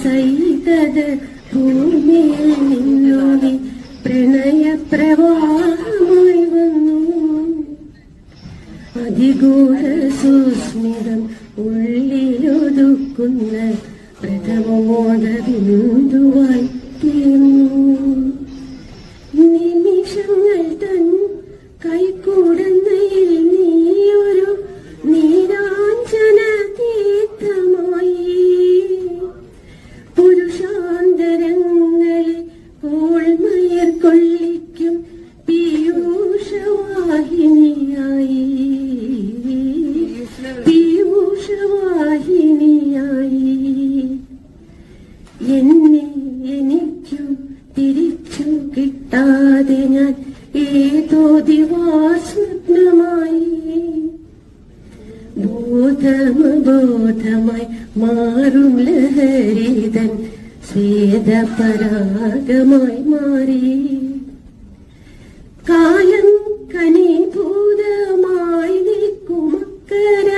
സൈകത ഭൂമിയിൽ നിന്നു നീ പ്രണയപ്രവാഹമായി വന്നു. അതിഗൂഢ സുസ്മിതം ഉള്ളിലൊതുക്കുന്ന പ്രഥമോദ ബിന്ദുവായി തീർന്നു. നിമിഷങ്ങൾ തൻ കൈക്കൂടുന്നയിൽ നീയൊരു നീരാഞ്ജന തീർത്ഥമായി. പുരുഷാന്തരങ്ങളെ കോൾമയർ കൊള്ളിക്കും പീയൂഷവാഹിനിയായി. പീയൂഷവാഹിനിയായി എന്നെ എനിക്കു തിരിച്ചു കിട്ടാതെ ഞാൻ ഏതോ ദിവാസ്വപ്നമായി ബോധമായി മാറും ലഹരിതൻ സ്വേദപരാഗമായി മാറി. കാലം കനീഭൂതമായി നിൽക്കുമക്കര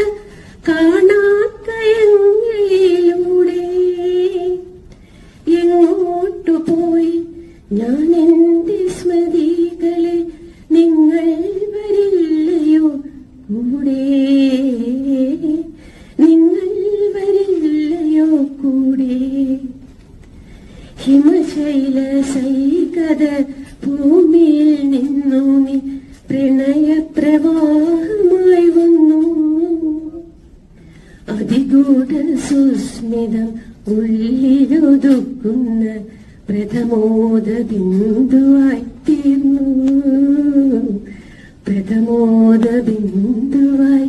കാണാക്കയങ്ങളിലൂടെ എങ്ങോട്ടു പോയി ഞാൻ എന്റെ സ്മൃതികളെ നിങ്ങൾ വരില്ലയോ കൂടെ. നിങ്ങൾ വരില്ലയോ കൂടെ. ഹിമശൈല സൈകത ഭൂമിയിൽ നിന്നു നീ പ്രണയപ്രവാഹമായി വന്നു. അതിഗൂഢ സുസ്മിതം ഉള്ളിലൊതുക്കുന്ന പ്രഥമോദ ബിന്ദുവായി തീർന്നു. പ്രഥമോദ ബിന്ദുവായി